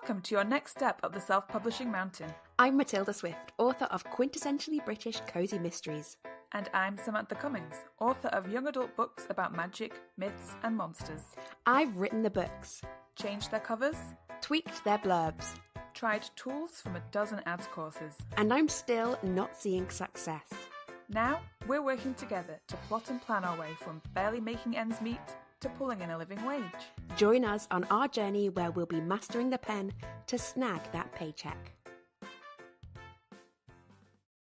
Welcome to your next step up the self-publishing mountain. I'm Matilda Swift, author of quintessentially British cozy mysteries. And I'm Samantha Cummings, author of young adult books about magic, myths and monsters. I've written the books, Changed their covers, tweaked their blurbs, tried tools from a dozen ads courses. and I'm still not seeing success. Now, we're working together to plot and plan our way from barely making ends meet to pulling in a living wage. Join us on our journey where we'll be mastering the pen to snag that paycheck.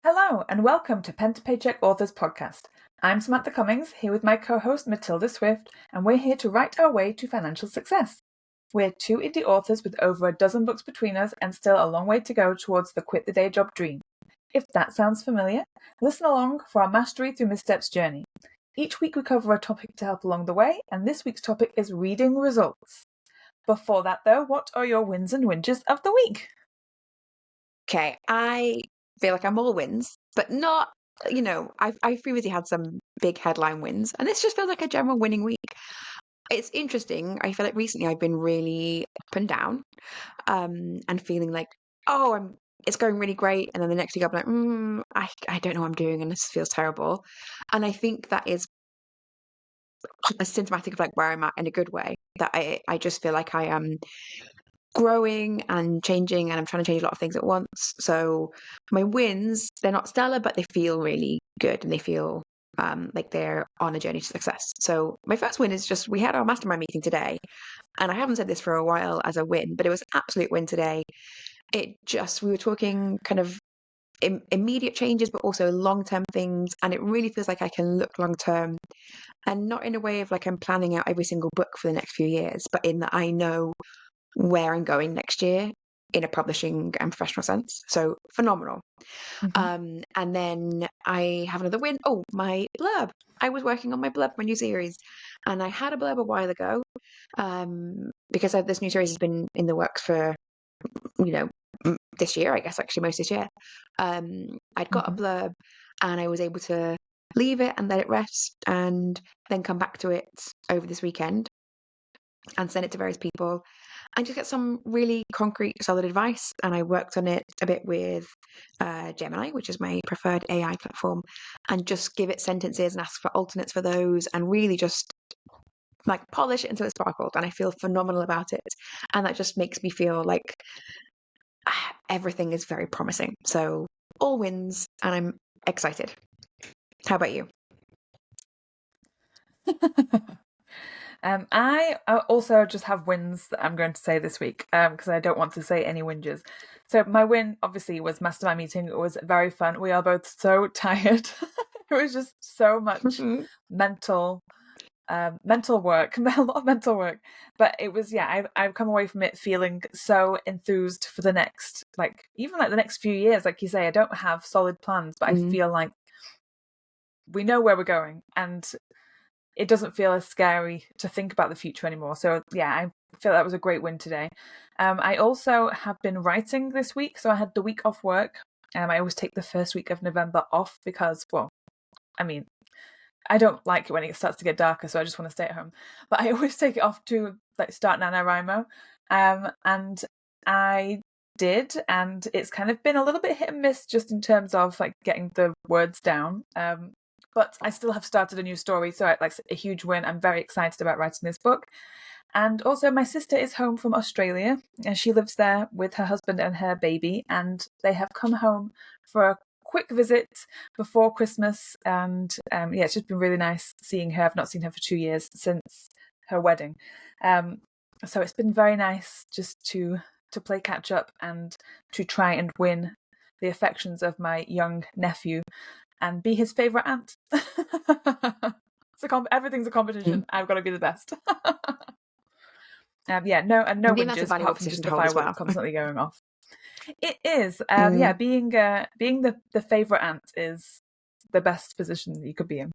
Hello, and welcome to Pen to Paycheck Authors Podcast. I'm Samantha Cummings, here with my co-host Matilda Swift, and we're here to write our way to financial success. We're two indie authors with over a dozen books between us and still a long way to go towards the quit the day job dream. If that sounds familiar, listen along for our mastery through missteps journey. Each week we cover a topic to help along the way, and this week's topic is reading results. Before that though, what are your wins and whinges of the week? Okay, I feel like I'm all wins, but not, I've previously had some big headline wins, and this just feels like a general winning week. It's interesting. I feel like recently I've been really up and down, and feeling like, it's going really great, and then the next week I'm like, I don't know what I'm doing, and this feels terrible. And I think that is a symptomatic of like where I'm at in a good way. That I just feel like I am growing and changing, and I'm trying to change a lot of things at once. So my wins, they're not stellar, but they feel really good, and they feel like they're on a journey to success. So my first win is just we had our mastermind meeting today, and I haven't said this for a while as a win, but it was an absolute win today. We were talking kind of immediate changes, but also long-term things, and it really feels like I can look long-term, and not in a way of like I'm planning out every single book for the next few years, but in that I know where I'm going next year in a publishing and professional sense. So phenomenal. Mm-hmm. And then I have another win. Oh, my blurb. I was working on my blurb, my new series, and I had a blurb a while ago, because this new series has been in the works for, this year, I guess, actually most this year. I'd got a blurb, and I was able to leave it and let it rest, and then come back to it over this weekend and send it to various people and just get some really concrete, solid advice. And I worked on it a bit with Gemini, which is my preferred AI platform, and just give it sentences and ask for alternates for those, and really just like polish it until it sparkled. And I feel phenomenal about it. And that just makes me feel like everything is very promising. So all wins, and I'm excited. How about you? I also just have wins that I'm going to say this week because I don't want to say any whinges. So my win obviously was mastermind meeting. It was very fun. We are both so tired. It was just so much mental work, a lot of mental work. But it was, I've come away from it feeling so enthused for the next, even the next few years. Like you say, I don't have solid plans, but I feel like we know where we're going, and it doesn't feel as scary to think about the future anymore. So yeah, I feel that was a great win today. I also have been writing this week, so I had the week off work. I always take the first week of November off because, I don't like it when it starts to get darker, so I just want to stay at home. But I always take it off to start NaNoWriMo. And I did, and it's kind of been a little bit hit and miss just in terms of getting the words down. But I still have started a new story, so it's a huge win. I'm very excited about writing this book. And also my sister is home from Australia, and she lives there with her husband and her baby, and they have come home for a quick visit before Christmas. And it's just been really nice seeing her. I've not seen her for 2 years since her wedding. So it's been very nice just to play catch up and to try and win the affections of my young nephew and be his favourite aunt. Everything's a competition. I've got to be the best. No whinges apart from just the fireworks constantly going off. It is, being the favourite aunt is the best position that you could be in.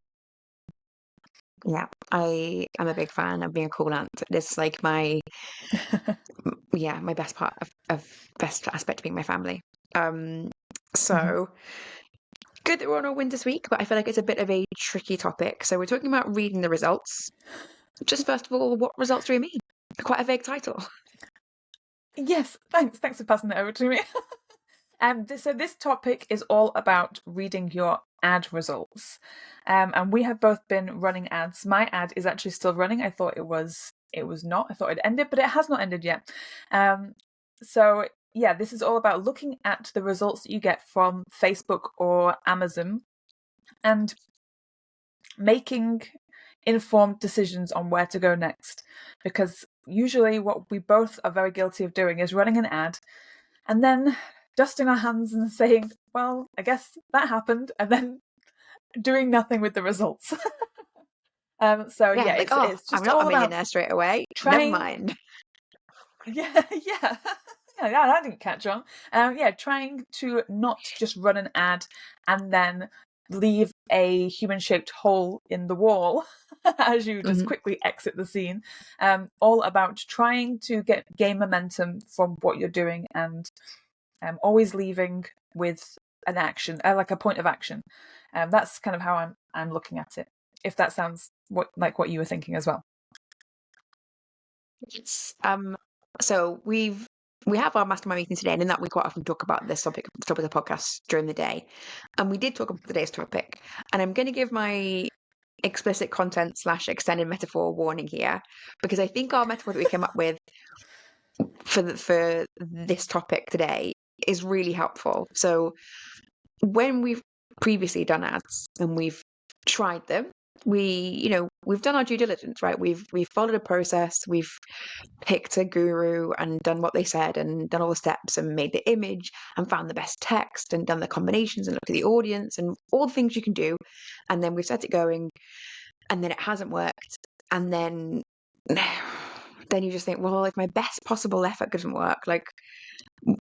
Yeah, I am a big fan of being a cool aunt. It's like my my best part of best aspect of being my family. So good that we're on a win this week, but I feel like it's a bit of a tricky topic. So we're talking about reading the results. Just first of all, what results do we mean? Quite a vague title. Yes, thanks for passing that over to me. So this topic is all about reading your ad results. And we have both been running ads. My ad is actually still running. I thought it was not. I thought it ended, but it has not ended yet. So yeah, this is all about looking at the results that you get from Facebook or Amazon and making informed decisions on where to go next. Because usually what we both are very guilty of doing is running an ad and then dusting our hands and saying, well, I guess that happened, and then doing nothing with the results. So Yeah, yeah, like, it's I'm just not a all about millionaire straight away. Never trying. mind. Yeah, yeah. Yeah, that didn't catch on. Yeah, trying to not just run an ad and then leave a human-shaped hole in the wall as you just Mhm. quickly exit the scene. All about trying to gain momentum from what you're doing and always leaving with an action, like a point of action. That's kind of how I'm looking at it. If that sounds what you were thinking as well. Yes. So we have our mastermind meeting today, and in that we quite often talk about this topic of the podcast during the day. And we did talk about today's topic, and I'm going to give my explicit content / extended metaphor warning here, because I think our metaphor that we came up with for this topic today is really helpful. So when we've previously done ads and we've tried them, we've done our due diligence, right? We've followed a process, we've picked a guru and done what they said and done all the steps and made the image and found the best text and done the combinations and looked at the audience and all the things you can do. And then we've set it going and then it hasn't worked. And then you just think, well, if my best possible effort doesn't work, like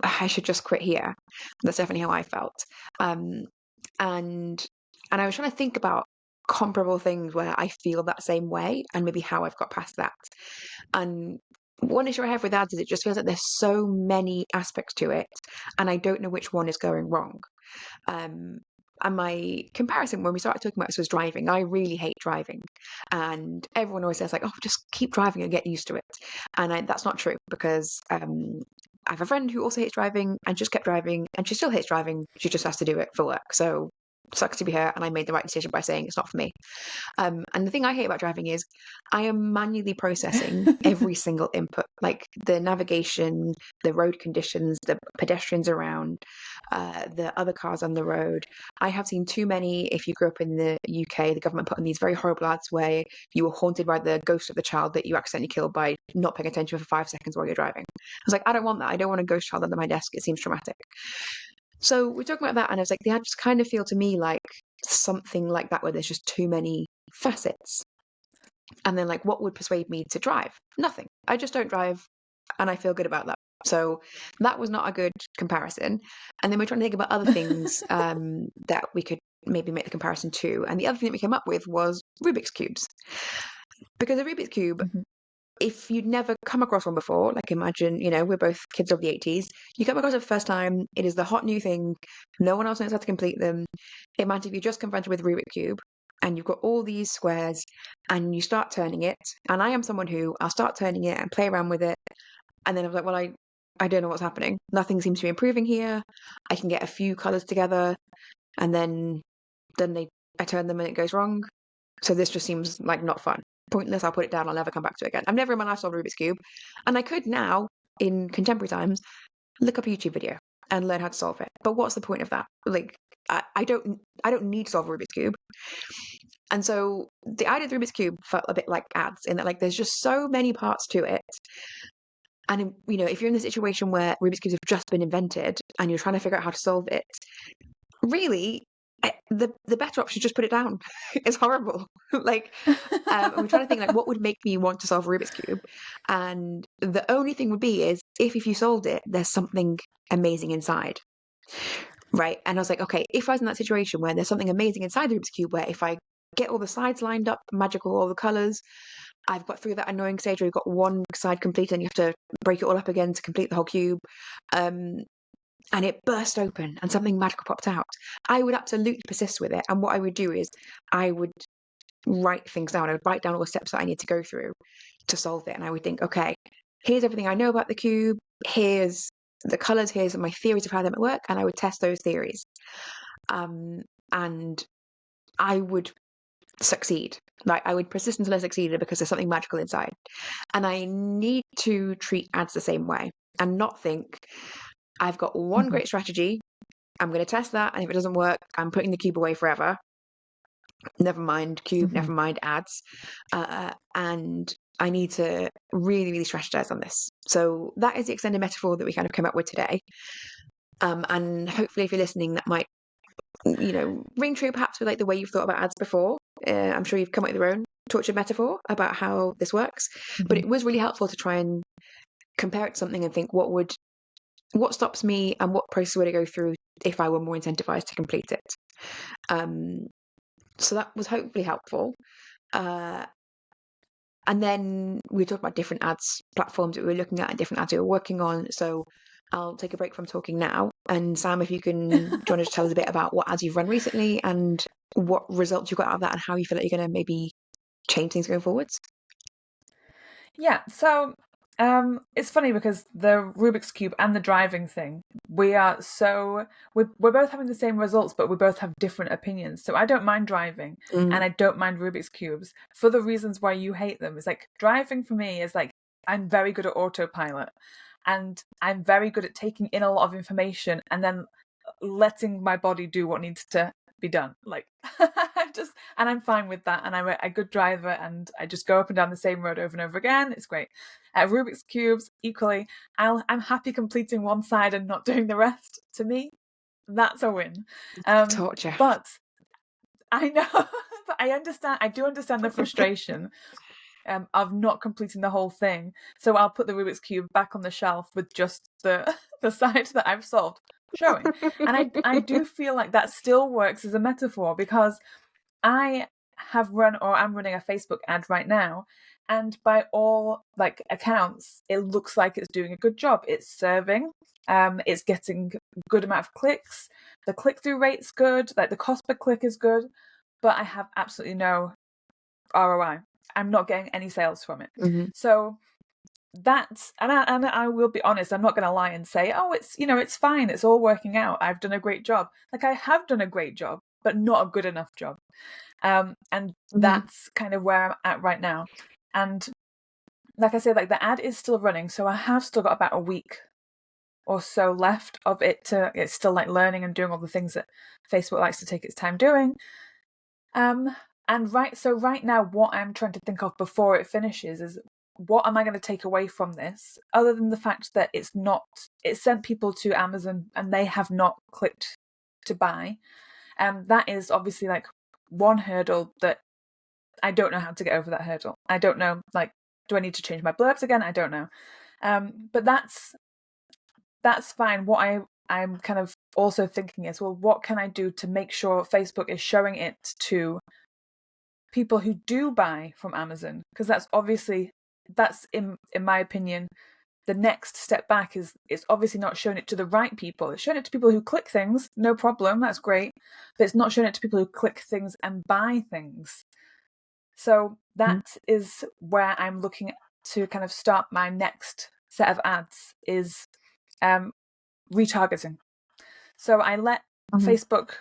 I should just quit here. That's definitely how I felt. Um, and I was trying to think about comparable things where I feel that same way and maybe how I've got past that. And one issue I have with ads is it just feels like there's so many aspects to it, and I don't know which one is going wrong. Um, and my comparison when we started talking about this was driving. I really hate driving, and everyone always says like, "Oh, just keep driving and get used to it." And that's not true because I have a friend who also hates driving and just kept driving, and she still hates driving. She just has to do it for work. So sucks to be her, and I made the right decision by saying it's not for me. And the thing I hate about driving is I am manually processing every single input, like the navigation, the road conditions, the pedestrians around, the other cars on the road. I have seen too many, if you grew up in the UK, the government put on these very horrible ads where you were haunted by the ghost of the child that you accidentally killed by not paying attention for 5 seconds while you're driving. I was like, I don't want that. I don't want a ghost child under my desk. It seems traumatic. So we're talking about that, and I was like, the ad just kind of feel to me like something like that, where there's just too many facets. And then, like, what would persuade me to drive? Nothing. I just don't drive, and I feel good about that. So that was not a good comparison. And then we're trying to think about other things that we could maybe make the comparison to. And the other thing that we came up with was Rubik's cubes, because a Rubik's cube, Mhm. if you'd never come across one before, like imagine, we're both kids of the 80s, you come across it for the first time, it is the hot new thing, no one else knows how to complete them. Imagine if you're just confronted with a Rubik's Cube and you've got all these squares and you start turning it. And I am someone who I'll start turning it and play around with it. And then I was like, well, I don't know what's happening. Nothing seems to be improving here. I can get a few colors together and then I turn them and it goes wrong. So this just seems like not fun. Pointless, I'll put it down, I'll never come back to it again. I've never in my life solved a Rubik's Cube. And I could now, in contemporary times, look up a YouTube video and learn how to solve it. But what's the point of that? Like, I don't need to solve a Rubik's Cube. And so the idea of the Rubik's Cube felt a bit like ads in that like there's just so many parts to it. And if you're in the situation where Rubik's Cubes have just been invented and you're trying to figure out how to solve it, really the better option is just put it down. It's horrible. Like, and we're trying to think like what would make me want to solve a Rubik's Cube, and the only thing would be is if you solved it, there's something amazing inside, right? And I was like, okay, if I was in that situation where there's something amazing inside the Rubik's Cube, where if I get all the sides lined up, magical, all the colors, I've got through that annoying stage where you've got one side complete and you have to break it all up again to complete the whole cube. And it burst open and something magical popped out, I would absolutely persist with it. And what I would do is I would write things down. I would write down all the steps that I need to go through to solve it. And I would think, okay, here's everything I know about the cube. here's the colours, here's my theories of how they might work, and I would test those theories. And I would succeed. Like, I would persist until I succeeded because there's something magical inside. And I need to treat ads the same way and not think I've got one great strategy, I'm going to test that, and if it doesn't work, I'm putting the cube away forever. Never mind cube, never mind ads. And I need to really, really strategize on this. So that is the extended metaphor that we kind of came up with today. And hopefully, if you're listening, that might, ring true perhaps with like the way you've thought about ads before. I'm sure you've come up with your own tortured metaphor about how this works. But it was really helpful to try and compare it to something and think what stops me and what process would I go through if I were more incentivized to complete it. So that was hopefully helpful. And then we talked about different ads platforms that we were looking at and different ads we were working on. So I'll take a break from talking now. And Sam, if you can, do you want to just tell us a bit about what ads you've run recently and what results you got out of that and how you feel like you're going to maybe change things going forwards? Yeah, so it's funny because the Rubik's Cube and the driving thing, we're both having the same results, but we both have different opinions. So I don't mind driving and I don't mind Rubik's Cubes for the reasons why you hate them. It's like driving for me is like I'm very good at autopilot and I'm very good at taking in a lot of information and then letting my body do what needs to be done. Like and I'm fine with that, and I'm a good driver, and I just go up and down the same road over and over again. It's great. Rubik's Cubes, equally, I'm happy completing one side and not doing the rest. To me, that's a win. Torture. But I know, but I do understand the frustration of not completing the whole thing. So I'll put the Rubik's Cube back on the shelf with just the side that I've solved showing. And I do feel like that still works as a metaphor because I have run or I'm running a Facebook ad right now, and by all like accounts, it looks like it's doing a good job. It's serving, it's getting a good amount of clicks. The click-through rate's good, like the cost per click is good, but I have absolutely no ROI. I'm not getting any sales from it. So that's and I will be honest, I'm not going to lie and say, oh, it's fine, it's all working out, I've done a great job. Like I have done a great job, but not a good enough job. And that's kind of where I'm at right now. And like I said, like the ad is still running, so I have still got about a week or so left of it it's still like learning and doing all the things that Facebook likes to take its time doing. And right now, what I'm trying to think of before it finishes is what am I going to take away from this, other than the fact that it sent people to Amazon and they have not clicked to buy. That is obviously like one hurdle that I don't know how to get over that hurdle. I don't know, like, do I need to change my blurbs again? I don't know. But that's fine. What I'm kind of also thinking is, well, what can I do to make sure Facebook is showing it to people who do buy from Amazon? Because that's in my opinion, the next step back is it's obviously not showing it to the right people. It's showing it to people who click things, no problem, that's great. But it's not showing it to people who click things and buy things. So that is where I'm looking to kind of start my next set of ads is retargeting. So I let Facebook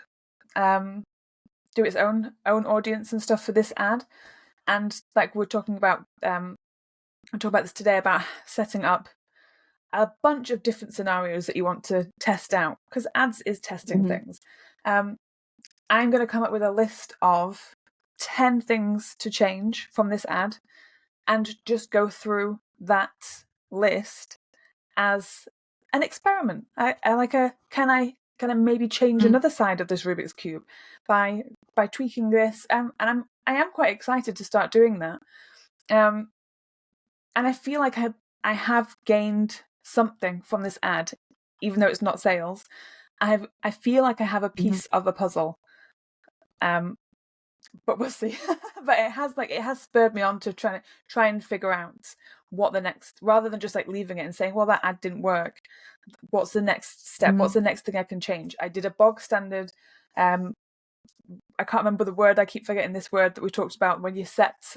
do its own audience and stuff for this ad. And like we're talking about, I'll talk about this today about setting up a bunch of different scenarios that you want to test out, because ads is testing things. I'm going to come up with a list of 10 things to change from this ad and just go through that list as an experiment. Can I maybe change another side of this Rubik's Cube by tweaking this? And I am quite excited to start doing that. And I feel like I have gained something from this ad, even though it's not sales. I feel like I have a piece of a puzzle. But we'll see. But it has spurred me on to try and figure out what the next, rather than just like leaving it and saying, well, that ad didn't work. What's the next step? What's the next thing I can change? I did a bog standard. I can't remember the word. I keep forgetting this word that we talked about when you set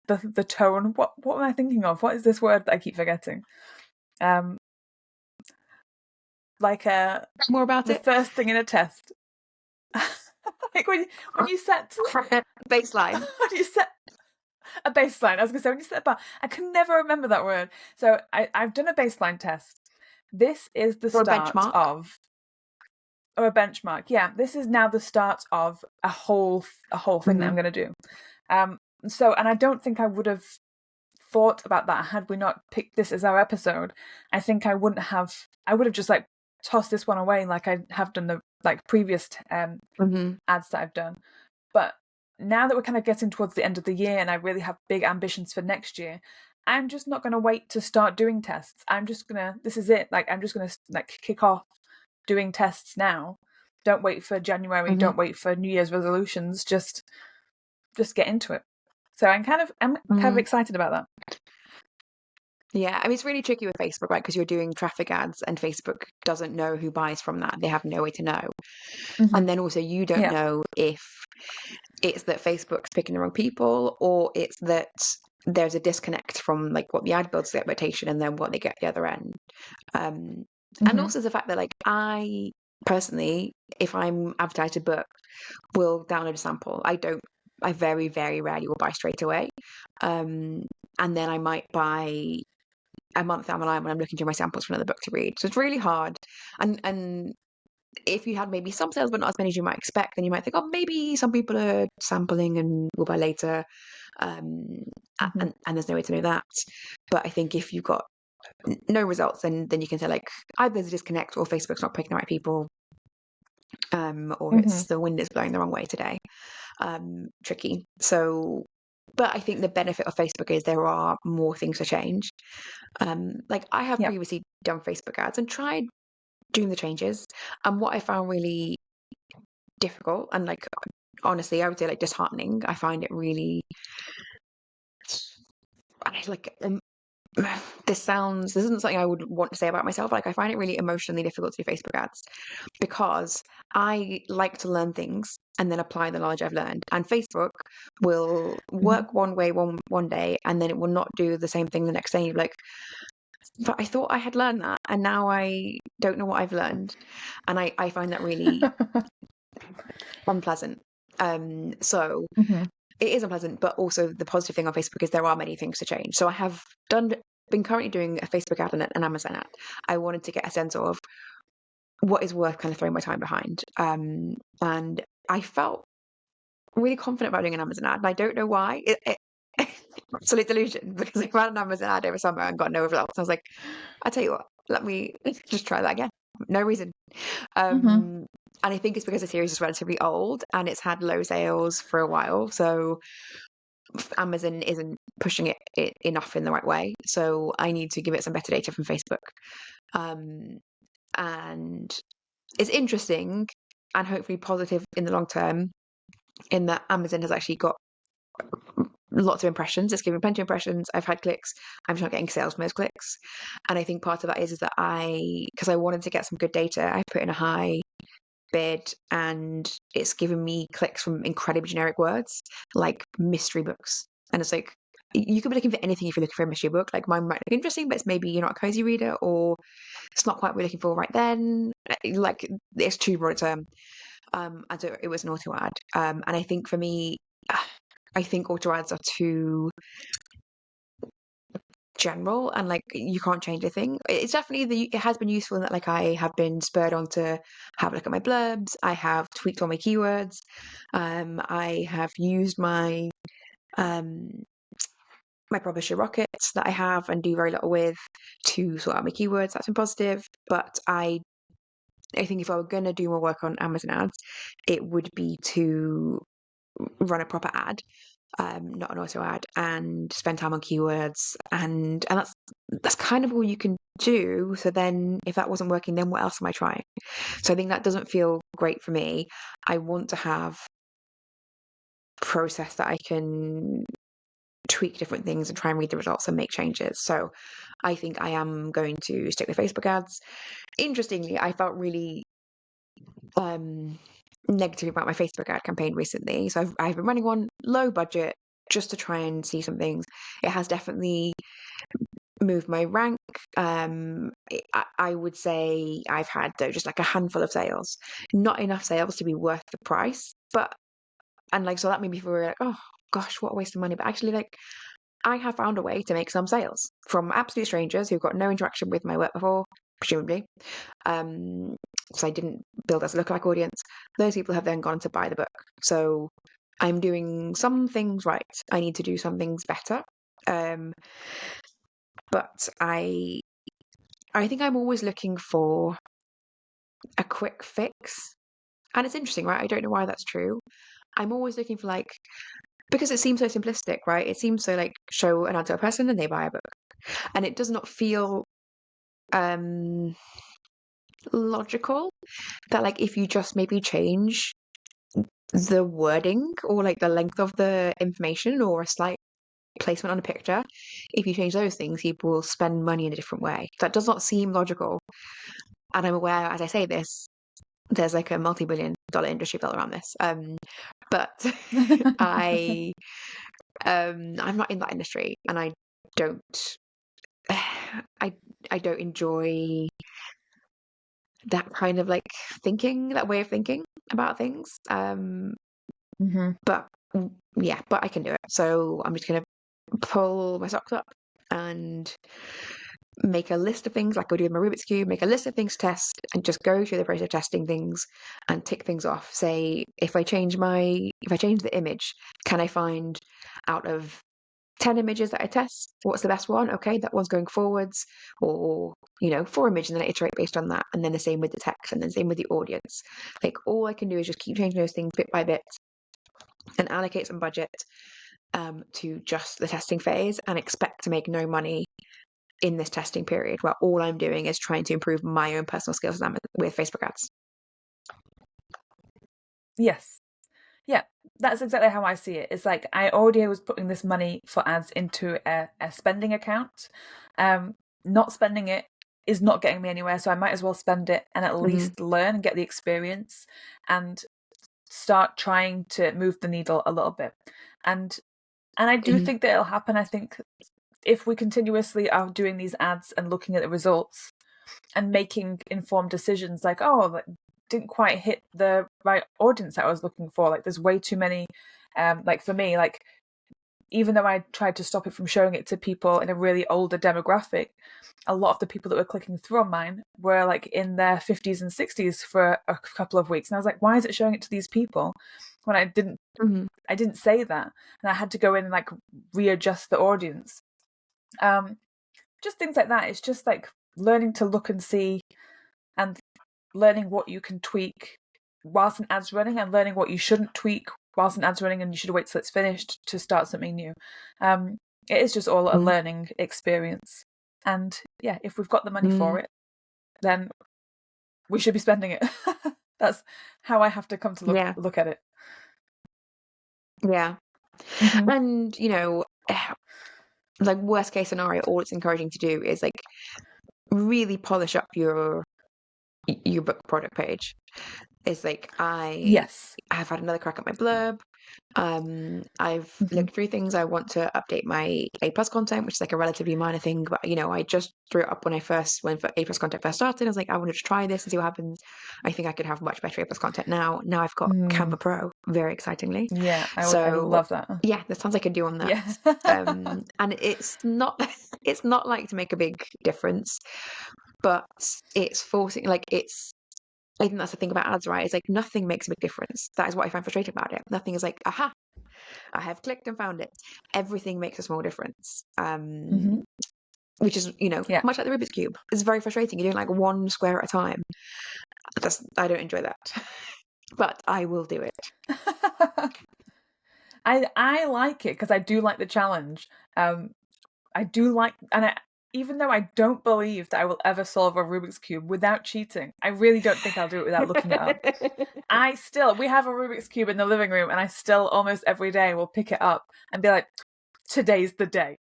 the tone. What am I thinking of? What is this word that I keep forgetting? Um, like More about the it. first thing in a test. Like when you set Baseline. when you set a baseline. I was gonna say when you set a bar. I can never remember that word. So I've done a baseline test. This is the Or a start benchmark. of, or a benchmark. Yeah, this is now the start of a whole thing that I'm going to do. So, and I don't think I would have thought about that had we not picked this as our episode. I think I would have just like tossed this one away like I have done the like previous ads that I've done. But now that we're kind of getting towards the end of the year and I really have big ambitions for next year, I'm just not going to wait to start doing tests. This is it. Like, I'm just going to like kick off doing tests now. Don't wait for January. Don't wait for New Year's resolutions. Just get into it. So I'm kind of excited about that. Yeah, I mean, it's really tricky with Facebook, right? Because you're doing traffic ads and Facebook doesn't know who buys from that. They have no way to know. And then also you don't know if it's that Facebook's picking the wrong people or it's that there's a disconnect from like what the ad builds the expectation and then what they get at the other end. And also the fact that like I personally, if I'm advertised a book, will download a sample. I very, very rarely will buy straight away. And then I might buy a month down the line when I'm looking through my samples for another book to read. So it's really hard. And if you had maybe some sales but not as many as you might expect, then you might think, oh, maybe some people are sampling and will buy later. And there's no way to know that. But I think if you've got no results, then you can say like either there's a disconnect or Facebook's not picking the right people, or it's the wind is blowing the wrong way today. Tricky. So, but I think the benefit of Facebook is there are more things to change. Like I have previously done Facebook ads and tried doing the changes, and what I found really difficult and like honestly I would say like disheartening, I find it really like this isn't something I would want to say about myself. Like I find it really emotionally difficult to do Facebook ads because I like to learn things and then apply the knowledge I've learned. And Facebook will work one way one day and then it will not do the same thing the next day. You're like, but I thought I had learned that and now I don't know what I've learned. And I find that really unpleasant. So it is unpleasant, but also the positive thing on Facebook is there are many things to change. So I have been currently doing a Facebook ad and an Amazon ad. I wanted to get a sense of what is worth kind of throwing my time behind. And I felt really confident about doing an Amazon ad, and I don't know why. Absolute delusion, because I ran an Amazon ad over summer and got no results. I was like, I tell you what, let me just try that again. No reason. And I think it's because the series is relatively old and it's had low sales for a while. So Amazon isn't pushing it enough in the right way. So I need to give it some better data from Facebook. And it's interesting and hopefully positive in the long term in that Amazon has actually got lots of impressions. It's giving plenty of impressions. I've had clicks. I'm just not getting sales from those clicks. And I think part of that is that because I wanted to get some good data, I put in a high bid and it's given me clicks from incredibly generic words like mystery books. And it's like, you could be looking for anything if you're looking for a mystery book. Like mine might look interesting, but it's maybe you're not a cozy reader or it's not quite what you're looking for right then. Like it's too broad a term. And so it was an auto ad. And I think for me, I think auto ads are too general and like you can't change a thing. It's definitely it has been useful in that like I have been spurred on to have a look at my blurbs. I have tweaked all my keywords. I have used my my publisher rockets that I have and do very little with to sort out my keywords. That's been positive. But I think if I were going to do more work on Amazon ads, it would be to run a proper ad, not an auto ad, and spend time on keywords. And that's kind of all you can do. So then if that wasn't working, then what else am I trying? So I think that doesn't feel great for me. I want to have process that I can tweak different things and try and read the results and make changes. So I think I am going to stick with Facebook ads. Interestingly, I felt really negative about my Facebook ad campaign recently. So I've been running one low budget just to try and see some things. It has definitely moved my rank. I would say I've had though just like a handful of sales, not enough sales to be worth the price. But and like so that made me feel like, oh gosh, what a waste of money. But actually, like I have found a way to make some sales from absolute strangers who've got no interaction with my work before, presumably. So I didn't build as a lookalike audience. Those people have then gone to buy the book. So I'm doing some things right. I need to do some things better. But I think I'm always looking for a quick fix. And it's interesting, right? I don't know why that's true. I'm always looking for like because it seems so simplistic, right? It seems so like show an ad to a person and they buy a book. And it does not feel um logical that like if you just maybe change the wording or like the length of the information or a slight placement on a picture, if you change those things, people will spend money in a different way. That does not seem logical. And I'm aware as I say this, there's like a multi-billion-dollar industry built around this. But I I'm not in that industry and don't I don't enjoy that kind of like thinking, that way of thinking about things. But yeah, but I can do it. So I'm just gonna pull my socks up and make a list of things like I do with my Rubik's Cube, make a list of things to test and just go through the process of testing things and tick things off. Say if I change the image, can I find out of 10 images that I test, what's the best one? Okay, that one's going forwards, or 4 images, and then I iterate based on that, and then the same with the text, and then same with the audience. Like all I can do is just keep changing those things bit by bit and allocate some budget to just the testing phase and expect to make no money in this testing period where all I'm doing is trying to improve my own personal skills with Facebook ads. Yes. Yeah, that's exactly how I see it. It's like I already was putting this money for ads into a spending account. Not spending it is not getting me anywhere, so I might as well spend it and at least learn and get the experience and start trying to move the needle a little bit. And I do think that it'll happen. I think if we continuously are doing these ads and looking at the results and making informed decisions like, oh, didn't quite hit the right audience that I was looking for. Like there's way too many, like for me, like even though I tried to stop it from showing it to people in a really older demographic, a lot of the people that were clicking through on mine were like in their 50s and 60s for a couple of weeks. And I was like, why is it showing it to these people when I didn't say that? And I had to go in and like readjust the audience. Just things like that. It's just like learning to look and see and learning what you can tweak whilst an ad's running and learning what you shouldn't tweak whilst an ad's running and you should wait till it's finished to start something new. It is just all a learning experience. And yeah, if we've got the money for it, then we should be spending it. That's how I have to come to look at it. Yeah. And, like worst case scenario, all it's encouraging to do is like really polish up your book product page. It's like Yes. have had another crack at my blurb. I've looked through things. I want to update my A+ content, which is like a relatively minor thing, but I just threw it up when A+ content first started. I was like, I wanted to try this and see what happens. I think I could have much better A+ content now. Now I've got Canva Pro, very excitingly. Yeah, I love that. Yeah, there sounds like I do on that. Yeah. And it's not like to make a big difference, but it's forcing I think that's the thing about ads, right? It's like nothing makes a big difference. That is what I find frustrating about it. Nothing is like, aha, I have clicked and found it. Everything makes a small difference. Which is, much like the Rubik's Cube. It's very frustrating. You're doing like one square at a time. I don't enjoy that. But I will do it. I like it because I do like the challenge. I do like, and even though I don't believe that I will ever solve a Rubik's Cube without cheating, I really don't think I'll do it without looking it up. We have a Rubik's Cube in the living room and I still almost every day will pick it up and be like, today's the day.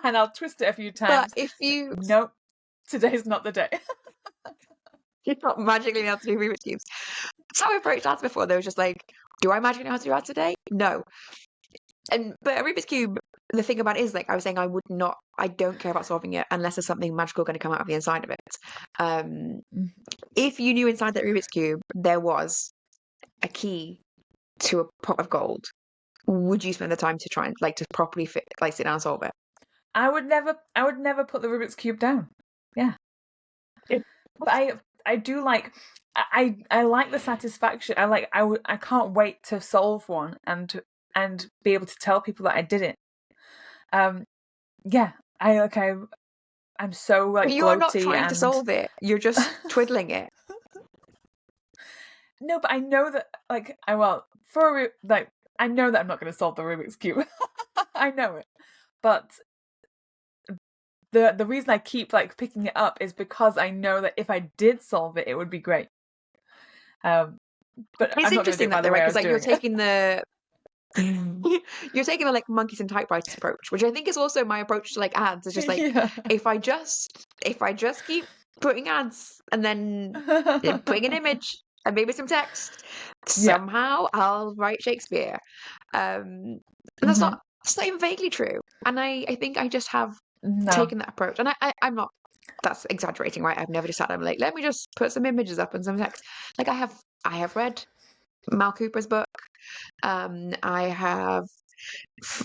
And I'll twist it a few times. But if you... Nope, today's not the day. You're not magically able to do Rubik's Cubes. That's how I approached ads before. They were just like, do I magically know how to do ads today? No. But a Rubik's Cube, the thing about it is, like I was saying, I don't care about solving it unless there's something magical going to come out of the inside of it. Mm. If you knew inside that Rubik's Cube there was a key to a pot of gold, would you spend the time to try and like to properly sit down and solve it? I would never put the Rubik's Cube down. Yeah. But I do like I like the satisfaction. I can't wait to solve one and be able to tell people that I did it. Yeah, I'm so like You are not gloaty trying to and solve it. You're just twiddling it. no, but I know that like I know that I'm not going to solve the Rubik's Cube. I know it, but the reason I keep like picking it up is because I know that if I did solve it, it would be great. But It's I'm not going to do interesting it by that the though, way right? I Because was like you're doing it. taking the you're taking the like monkeys and typewriters approach, which I think is also my approach to like ads. It's just like Yeah. if I just keep putting ads and then putting an image and maybe some text, Yeah. somehow I'll write Shakespeare. And that's Mhm. not even vaguely true. And I think I just have No. taken that approach. And I'm not that's exaggerating, right? I've never just sat there and like, let me just put some images up and some text. Like I have read Mal Cooper's book. I have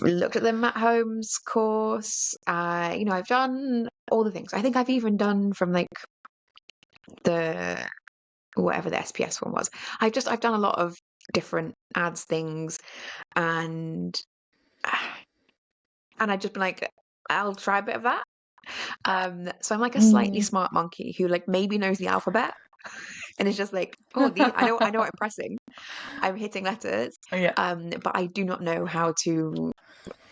looked at the Matt Holmes course. I've done all the things. I think I've even done from like the whatever the SPS one was. I've done a lot of different ads things, and I've just been like, I'll try a bit of that. So I'm like a slightly Mm. smart monkey who like maybe knows the alphabet, and it's just like, oh, I know what I'm pressing. I'm hitting letters, Yeah. but I do not know how to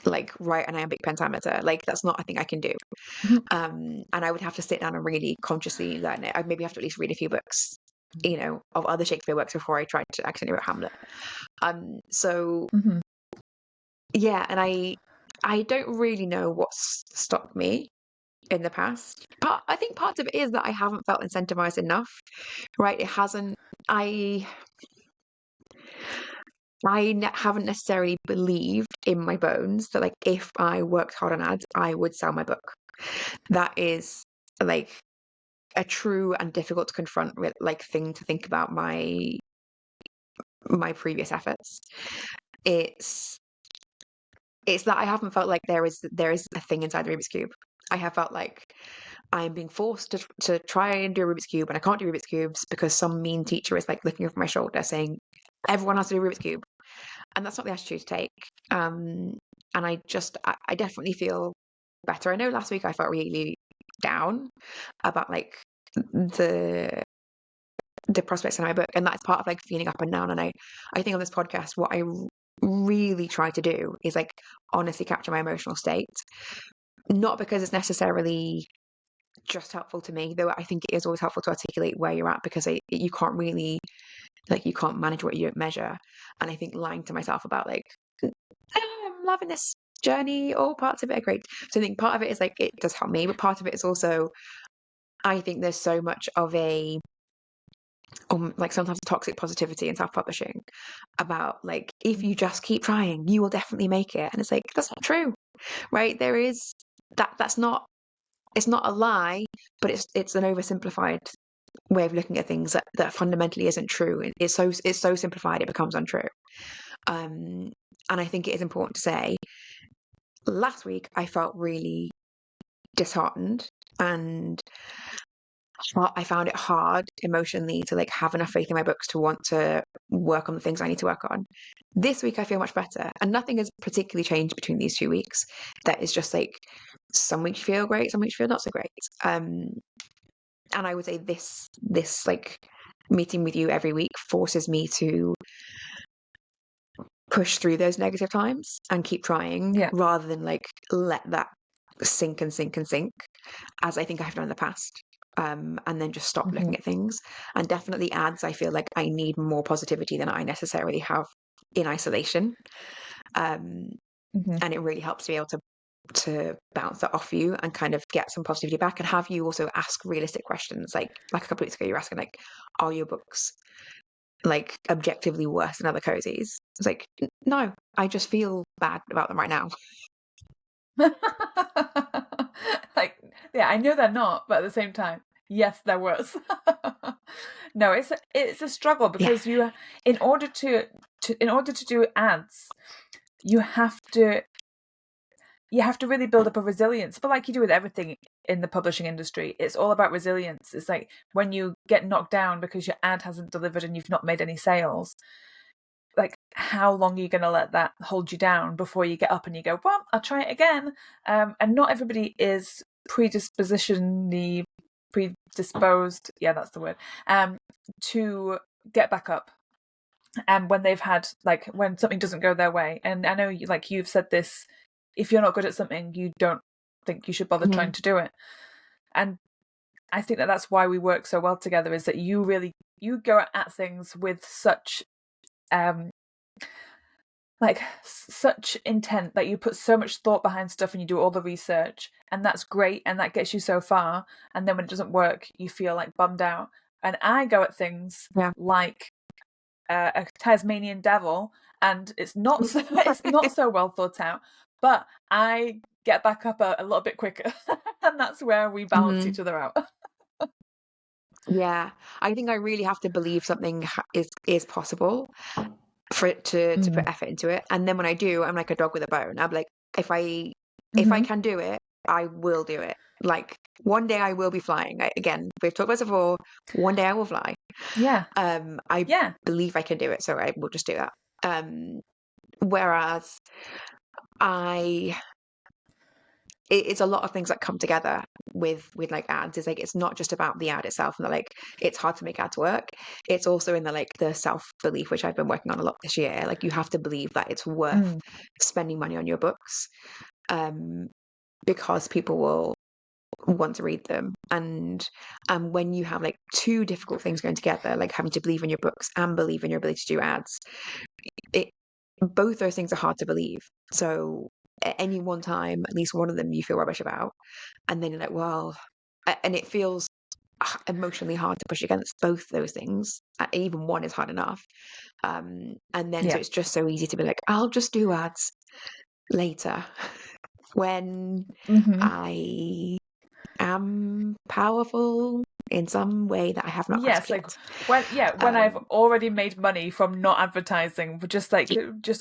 like write an iambic pentameter. Like that's not a thing I can do. And I would have to sit down and really consciously learn it. I'd maybe have to at least read a few books, of other Shakespeare works before I tried to accidentally write Hamlet. So Mhm. yeah, and I don't really know what's stopped me in the past. But I think part of it is that I haven't felt incentivized enough, right? It hasn't. I haven't necessarily believed in my bones that like if I worked hard on ads, I would sell my book. That is like a true and difficult to confront with like thing to think about my previous efforts. It's that I haven't felt like there is a thing inside the Rubik's Cube. I have felt like I am being forced to try and do a Rubik's Cube, and I can't do Rubik's Cubes because some mean teacher is like looking over my shoulder saying everyone has to do a Rubik's Cube, and that's not the attitude to take. And I definitely feel better. I know last week I felt really down about like the prospects in my book, and that's part of like feeling up and down. And I think on this podcast what I really try to do is like honestly capture my emotional state, not because it's necessarily just helpful to me, though I think it is always helpful to articulate where you're at, because you can't really like you can't manage what you don't measure. And I think lying to myself about like, "Oh, I'm loving this journey, all parts of it are great." So I think part of it is like it does help me, but part of it is also I think there's so much of a like sometimes toxic positivity in self-publishing about like if you just keep trying you will definitely make it, and it's like that's not true, right? There is that's not, it's not a lie, but it's an oversimplified way of looking at things that fundamentally isn't true. It's so simplified it becomes untrue. And I think it is important to say last week I felt really disheartened, and I found it hard emotionally to like have enough faith in my books to want to work on the things I need to work on. This week I feel much better, and nothing has particularly changed between these 2 weeks. That is just like some weeks you feel great, some weeks you feel not so great. And I would say this like meeting with you every week forces me to push through those negative times and keep trying Yeah. rather than like let that sink and sink and sink as I think I've done in the past. And then just stop looking at things. And definitely ads, I feel like I need more positivity than I necessarily have in isolation. And it really helps to be able to bounce that off you and kind of get some positivity back, and have you also ask realistic questions. Like a couple of weeks ago, you were asking like, are your books like objectively worse than other cozies. It's like, no, I just feel bad about them right now. Like, yeah, I know they're not, but at the same time, yes, they're worse. No, it's a struggle Yeah. because in order to do ads, you have to really build up a resilience. But like you do with everything in the publishing industry, it's all about resilience. It's like when you get knocked down because your ad hasn't delivered and you've not made any sales, like how long are you going to let that hold you down before you get up and you go, well, I'll try it again. And not everybody is predisposed, yeah, that's the word, to get back up. And when they've had, like, when something doesn't go their way, and I know you've said this, if you're not good at something, you don't think you should bother trying to do it. And I think that's why we work so well together, is that you go at things with such such intent, that you put so much thought behind stuff and you do all the research, and that's great and that gets you so far, and then when it doesn't work you feel like bummed out. And I go at things like a Tasmanian devil, and it's not so well thought out, but I get back up a little bit quicker. And that's where we balance each other out. Yeah, I think I really have to believe something is possible for it to put effort into it. And then when I do, I'm like a dog with a bone. I'm like, if I can do it, I will do it. Like one day I will be flying. Again, we've talked about this before. One day I will fly. Yeah. I believe I can do it, so I will just do that. Whereas it's a lot of things that come together with like ads. Is like, it's not just about the ad itself and like it's hard to make ads work. It's also in the self-belief, which I've been working on a lot this year. Like you have to believe that it's worth spending money on your books, because people will want to read them. And when you have like two difficult things going together, like having to believe in your books and believe in your ability to do ads, both those things are hard to believe. So at any one time, at least one of them you feel rubbish about, and then you're like, well, and it feels emotionally hard to push against both those things. Even one is hard enough. And then so it's just so easy to be like, I'll just do ads later when I am powerful in some way that I have not grasped yet. When I've already made money from not advertising, just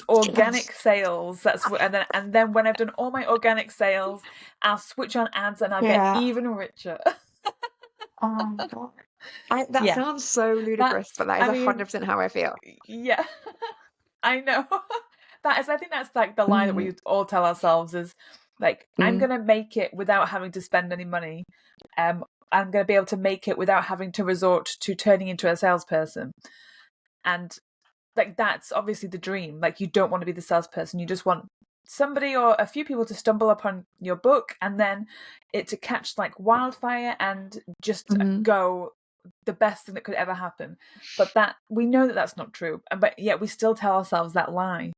organic sales. That's what, and then when I've done all my organic sales, I'll switch on ads and I'll get even richer. Oh my God. That sounds so ludicrous, but that is 100% how I feel. Yeah, I know. I think that's like the line that we all tell ourselves is like, I'm going to make it without having to spend any money. I'm going to be able to make it without having to resort to turning into a salesperson. And like, that's obviously the dream. Like, you don't want to be the salesperson. You just want somebody or a few people to stumble upon your book and then it to catch like wildfire and just go the best thing that could ever happen. But that we know that that's not true. But yet we still tell ourselves that lie.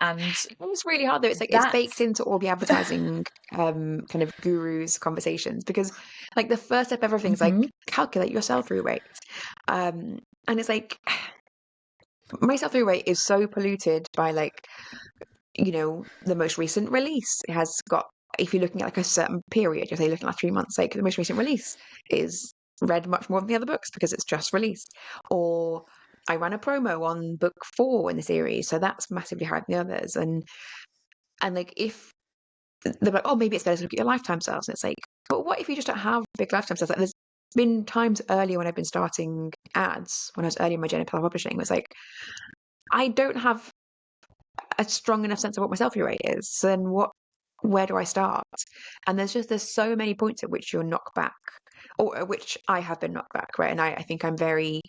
And it's really hard though. It's like it's baked into all the advertising kind of gurus conversations, because like the first step of everything is like calculate your sell-through rate. And it's like my sell-through rate is so polluted by like, you know, the most recent release. It has got, if you're looking at like a certain period, if you're looking at 3 months, like the most recent release is read much more than the other books because it's just released. Or I ran a promo on book 4 in the series, so that's massively higher than the others. And like if they're like, oh, maybe it's better to look at your lifetime sales, and it's like, but what if you just don't have big lifetime sales? Like there's been times earlier when I've been starting ads, when I was early in my journey of publishing, it was like I don't have a strong enough sense of what my sell-through rate is. So then where do I start? And there's so many points at which you're knocked back, or at which I have been knocked back, right? And I think I'm very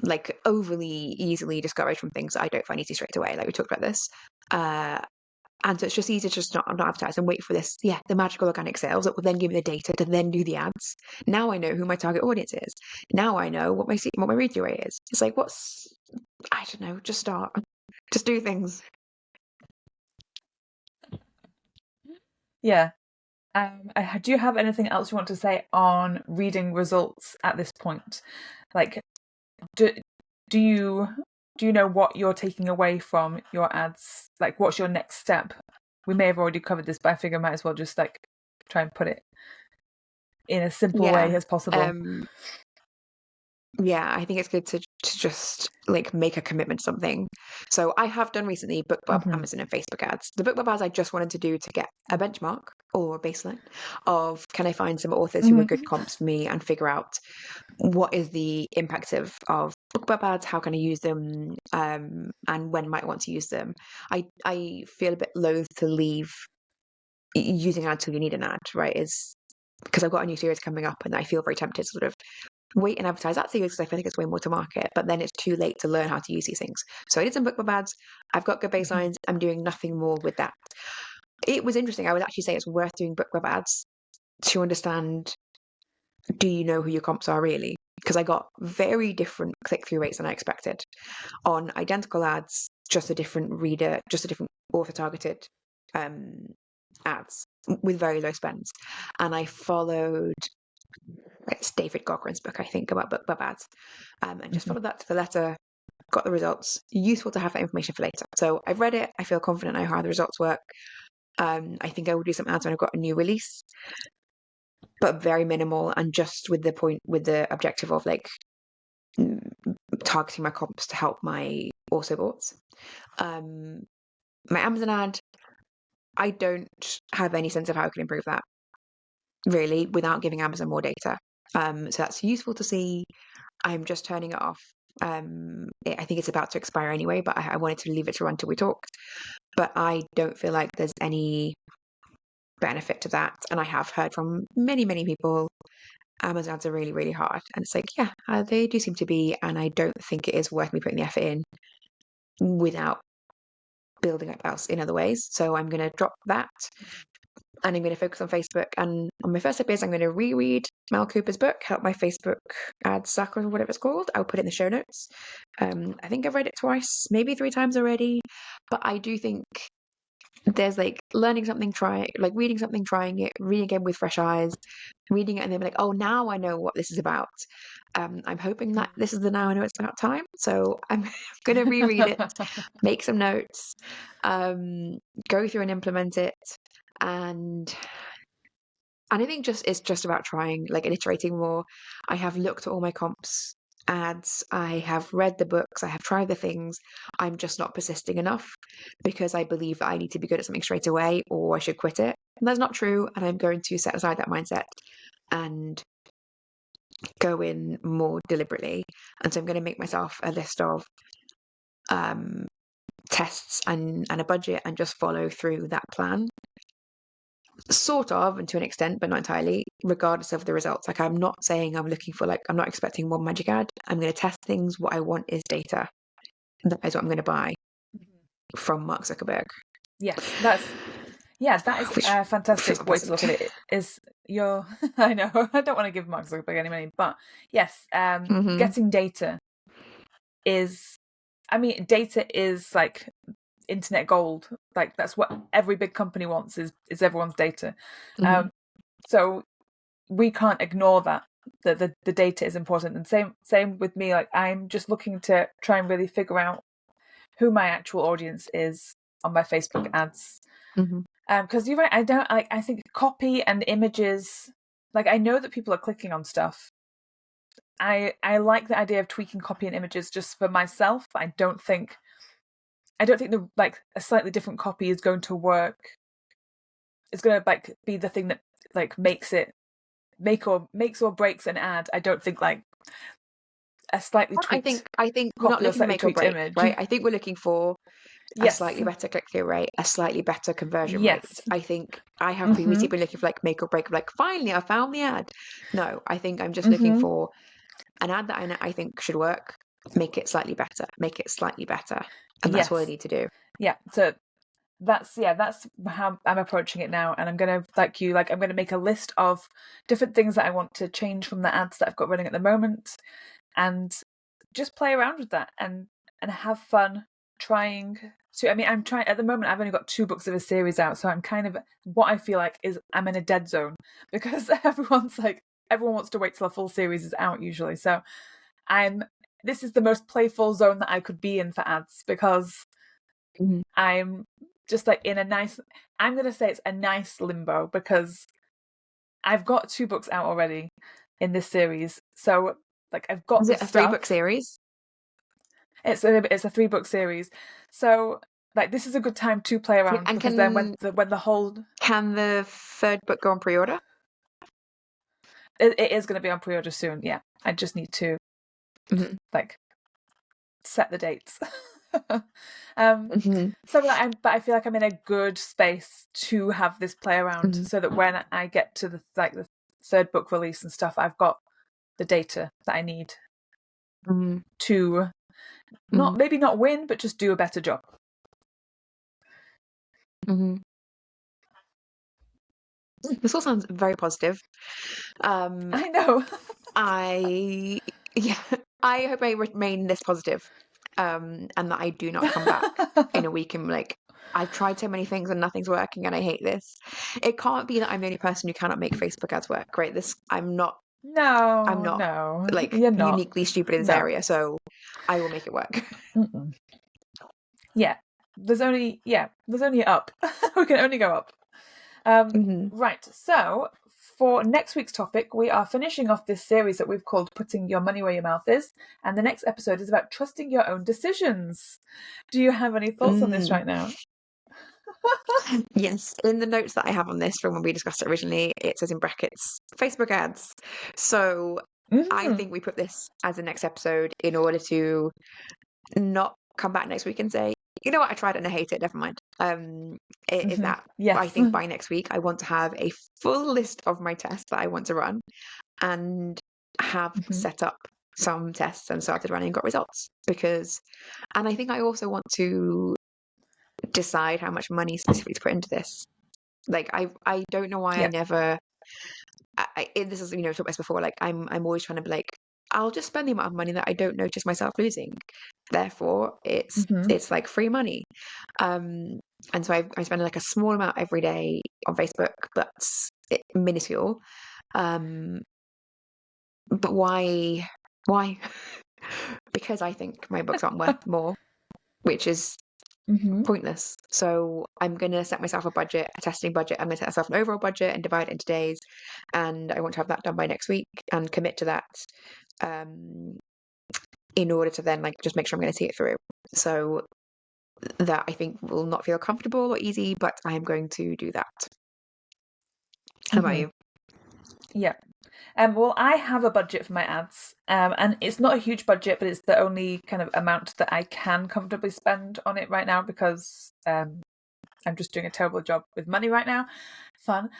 like overly easily discouraged from things that I don't find easy straight away. Like we talked about this. And so it's just easier to just not advertise and wait for this, the magical organic sales that will then give me the data to then do the ads. Now I know who my target audience is. Now I know what my read-through rate is. It's like, I don't know, just start. Just do things. Yeah. Do you have anything else you want to say on reading results at this point? Like, do you know what you're taking away from your ads? Like, what's your next step? We may have already covered this, but I figure I might as well just like try and put it in as simple way as possible. Yeah, I think it's good to just like make a commitment to something. So I have done recently BookBub, Amazon, and Facebook ads. The BookBub ads I just wanted to do to get a benchmark or a baseline of can I find some authors who are good comps for me and figure out what is the impact of BookBub ads, how can I use them, and when might I want to use them. I feel a bit loath to leave using an ad till you need an ad, right? Is because I've got a new series coming up and I feel very tempted to sort of wait and advertise that series because I feel like it's way more to market, but then it's too late to learn how to use these things. So I did some BookBub ads. I've got good baselines. I'm doing nothing more with that. It was interesting. I would actually say it's worth doing BookBub ads to understand, do you know who your comps are really? Because I got very different click-through rates than I expected on identical ads, just a different reader, just a different author-targeted ads with very low spends. And I followed, it's David Gogren's book, I think, about BookBub ads, and just followed that to the letter, got the results. Useful to have that information for later. So I've read it. I feel confident I know how the results work. I think I will do some ads when I've got a new release, but very minimal and just with the objective of like targeting my comps to help my also boughts. My Amazon ad, I don't have any sense of how I can improve that really without giving Amazon more data. So that's useful to see. I'm just turning it off. I think it's about to expire anyway, but I wanted to leave it to run till we talked. But I don't feel like there's any benefit to that. And I have heard from many, many people, Amazon ads are really, really hard. And it's like, yeah, they do seem to be. And I don't think it is worth me putting the effort in without building up else in other ways. So I'm going to drop that. And I'm going to focus on Facebook. And on my first step is I'm going to reread Mel Cooper's book, Help My Facebook Ad Suck or whatever it's called. I'll put it in the show notes. I think I've read it twice, maybe 3 times already. But I do think there's like learning something, reading something, trying it, reading again with fresh eyes, reading it and then be like, oh, now I know what this is about. I'm hoping that this is the now I know it's about time. So I'm going to reread it, make some notes, go through and implement it. And I think it's just about trying, like, and iterating more. I have looked at all my comps ads. I have read the books. I have tried the things. I'm just not persisting enough because I believe that I need to be good at something straight away or I should quit it. And that's not true. And I'm going to set aside that mindset and go in more deliberately. And so I'm going to make myself a list of tests and a budget and just follow through that plan. Sort of, and to an extent, but not entirely, regardless of the results. Like, I'm not saying I'm looking for, like, I'm not expecting one magic ad. I'm going to test things. What I want is data. That is what I'm going to buy from Mark Zuckerberg. Yes, that is a fantastic way to look at it. Is your I know I don't want to give Mark Zuckerberg any money, but yes, getting data is, I mean, data is like internet gold. Like that's what every big company wants is everyone's data. So we can't ignore that. The data is important, and same with me. Like I'm just looking to try and really figure out who my actual audience is on my Facebook ads. Because you're right, I think copy and images, like I know that people are clicking on stuff. I like the idea of tweaking copy and images just for myself. I don't think the like a slightly different copy is going to work. It's going to like be the thing that like makes or breaks an ad. I don't think like a slightly tweaked. I think we're not looking to make or break, image. right? I think we're looking for a slightly better click-through rate, a slightly better conversion rate. I think I have previously been looking for like make or break, like finally I found the ad. No, I think I'm just looking for an ad that I think should work. Make it slightly better. And that's all I need to do. Yeah. So that's how I'm approaching it now, and I'm gonna I'm gonna make a list of different things that I want to change from the ads that I've got running at the moment, and just play around with that and have fun trying So, I mean, I'm trying at the moment. I've only got 2 books of a series out, so I'm kind of what I feel like is I'm in a dead zone because everyone wants to wait till a full series is out usually. So, this is the most playful zone that I could be in for ads because I'm just like in a nice. I'm gonna say it's a nice limbo because I've got 2 books out already in this series, so like I've got Is the it a stuff. 3-book series? It's a 3-book series, so like this is a good time to play around And because then when the whole can the 3rd book go on pre-order? it is going to be on pre-order soon. Yeah, I just need to like set the dates. So but I feel like I'm in a good space to have this play around, so that when I get to the 3rd book release and stuff, I've got the data that I need to maybe not win, but just do a better job. This all sounds very positive. I know. I hope I remain this positive, and that I do not come back in a week and like, I've tried so many things and nothing's working and I hate this. It can't be that I'm the only person who cannot make Facebook ads work, right? I'm not No, like you're not. uniquely stupid in this area, so I will make it work. Yeah, there's only up. We can only go up. Right, so for next week's topic, we are finishing off this series that we've called Putting Your Money Where Your Mouth Is, and the next episode is about trusting your own decisions. Do you have any thoughts on this right now? Yes, in the notes that I have on this from when we discussed it originally, it says in brackets Facebook ads. So I think we put this as the next episode in order to not come back next week and say, you know what, I tried it and I hate it, never mind. Is that Yes. I think by next week I want to have a full list of my tests that I want to run and have set up some tests and started running and got results. And I think I also want to decide how much money specifically to put into this. Like I don't know why I never. This is, talked about this before. Like I'm always trying to be like, I'll just spend the amount of money that I don't notice myself losing. Therefore, it's like free money. And so I spend like a small amount every day on Facebook. That's minuscule. But why? Why? Because I think my books aren't worth more, which is pointless. So I'm going to set myself a budget, a testing budget. I'm going to set myself an overall budget and divide it into days. And I want to have that done by next week and commit to that in order to then like just make sure I'm going to see it through. So that I think will not feel comfortable or easy, but I am going to do that. How about you? Yeah. Well, I have a budget for my ads, and it's not a huge budget, but it's the only kind of amount that I can comfortably spend on it right now because I'm just doing a terrible job with money right now. Fun.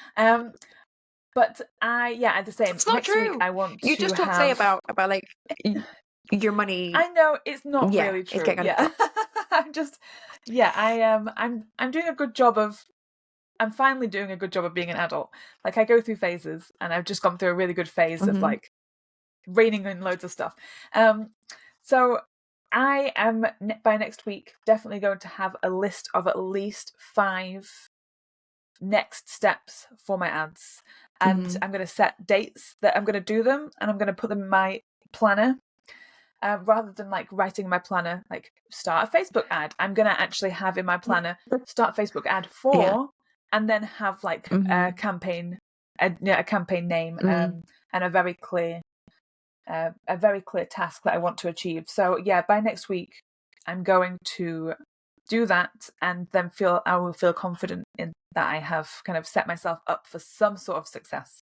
But at the same. It's not next true. Week I want you to just talk have... today about like your money. I know it's not really true. It's getting out of I'm doing a good job of. I'm finally doing a good job of being an adult. Like I go through phases, and I've just gone through a really good phase of like reining in loads of stuff. So I am by next week definitely going to have a list of at least 5 next steps for my ads, and I'm going to set dates that I'm going to do them, and I'm going to put them in my planner. Rather than like writing my planner, like start a Facebook ad, I'm going to actually have in my planner start Facebook ad for, and then have like a campaign, a campaign name, and a very clear task that I want to achieve. So by next week, I'm going to do that, and then I will feel confident in that I have kind of set myself up for some sort of success.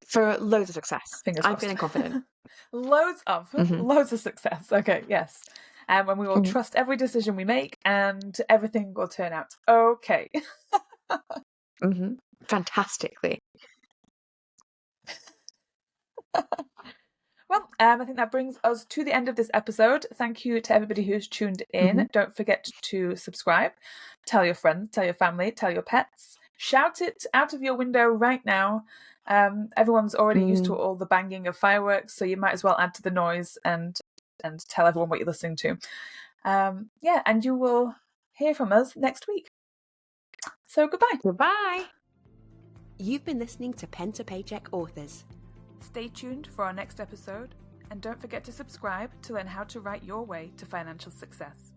For loads of success. Fingers I'm crossed. feeling confident. loads of success. Okay, yes. And we will trust every decision we make, and everything will turn out okay. Fantastically. Well, I think that brings us to the end of this episode. Thank you to everybody who's tuned in. Don't forget to subscribe. Tell your friends, tell your family, tell your pets. Shout it out of your window right now. Everyone's already used to all the banging of fireworks, so you might as well add to the noise and and tell everyone what you're listening to. And you will hear from us next week. So goodbye. Goodbye. You've been listening to Pen to Paycheck Authors. Stay tuned for our next episode, and don't forget to subscribe to learn how to write your way to financial success.